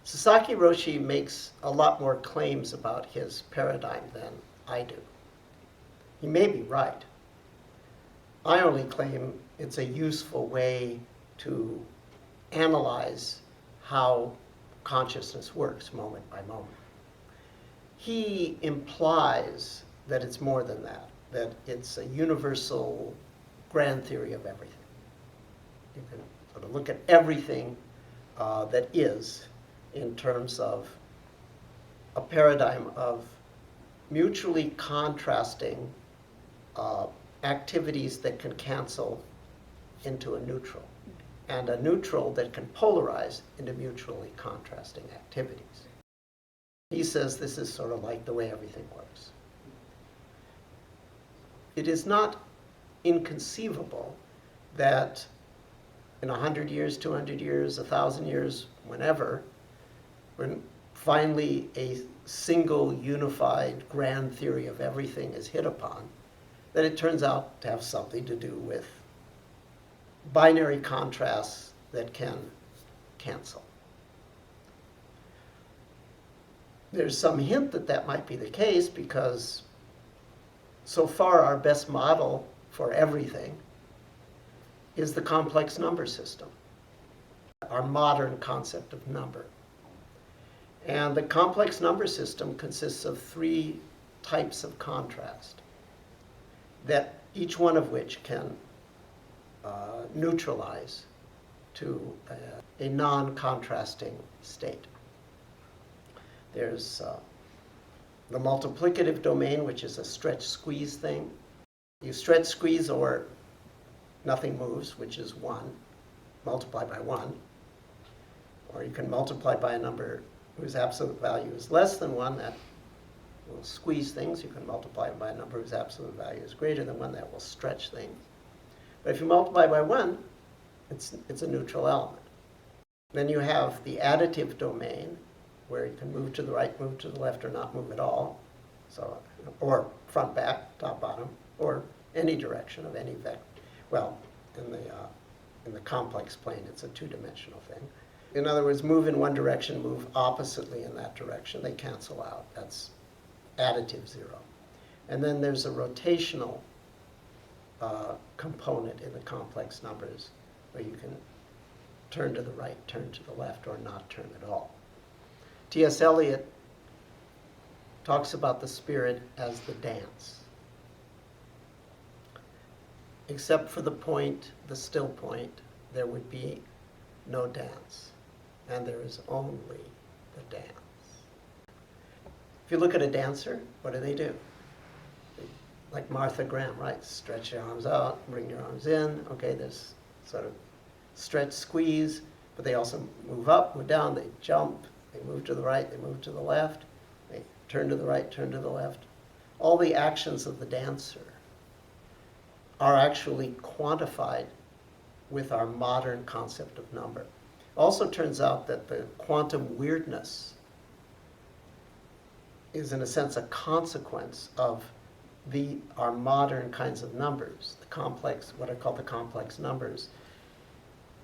Sasaki Roshi makes a lot more claims about his paradigm than I do. He may be right. I only claim it's a useful way to analyze how consciousness works moment by moment. He implies that it's more than that it's a universal grand theory of everything. You can sort of look at everything that is in terms of a paradigm of mutually contrasting activities that can cancel into a neutral, and a neutral that can polarize into mutually contrasting activities. He says this is sort of like the way everything works. It is not inconceivable that in 100 years, 200 years, 1,000 years, whenever, when finally a single unified grand theory of everything is hit upon, that it turns out to have something to do with binary contrasts that can cancel. There's some hint that that might be the case because so far our best model for everything is the complex number system, our modern concept of number. And the complex number system consists of three types of contrast, that each one of which can neutralize to a non-contrasting state. There's the multiplicative domain, which is a stretch-squeeze thing. You stretch, squeeze, or nothing moves, which is 1, multiply by 1. Or you can multiply by a number whose absolute value is less than 1, that will squeeze things. You can multiply by a number whose absolute value is greater than 1, that will stretch things. But if you multiply by 1, it's a neutral element. Then you have the additive domain, where you can move to the right, move to the left, or not move at all. So, or front, back, top, bottom, or any direction of any vector. Well, in the complex plane, it's a two-dimensional thing. In other words, move in one direction, move oppositely in that direction. They cancel out. That's additive 0. And then there's a rotational component in the complex numbers where you can turn to the right, turn to the left, or not turn at all. T.S. Eliot talks about the spirit as the dance. Except for the point, the still point, there would be no dance. And there is only the dance. If you look at a dancer, what do? Like Martha Graham, right? Stretch your arms out, bring your arms in. Okay, there's sort of stretch, squeeze, but they also move up, move down, they jump, they move to the right, they move to the left, they turn to the right, turn to the left. All the actions of the dancer are actually quantified with our modern concept of number. Also turns out that the quantum weirdness is in a sense a consequence of our modern kinds of numbers, the complex, what I call the complex numbers.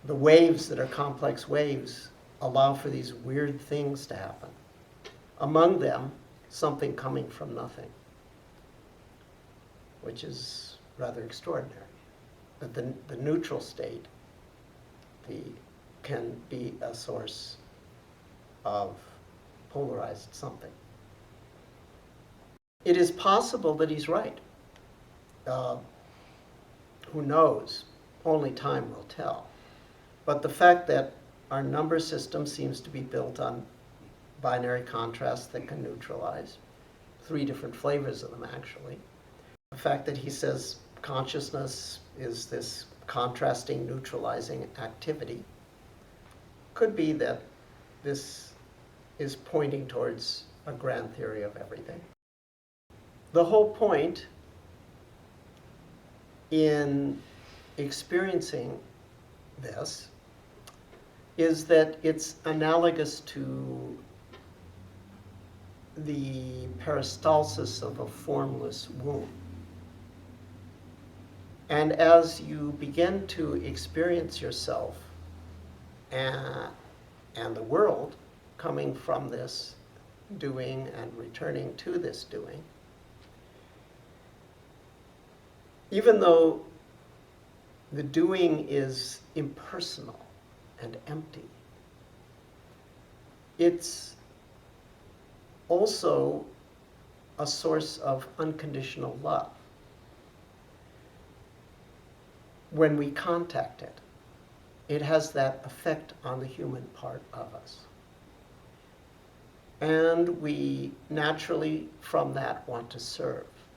The waves that are complex waves allow for these weird things to happen. Among them, something coming from nothing, which is rather extraordinary. That the neutral state can be a source of polarized something. It is possible that he's right. Who knows? Only time will tell. But the fact that our number system seems to be built on binary contrasts that can neutralize, 3 different flavors of them actually. The fact that he says consciousness is this contrasting, neutralizing activity could be that this is pointing towards a grand theory of everything. The whole point in experiencing this is that it's analogous to the peristalsis of a formless womb. And as you begin to experience yourself and the world coming from this doing and returning to this doing, even though the doing is impersonal and empty, it's also a source of unconditional love. When we contact it, it has that effect on the human part of us. And we naturally, from that, want to serve.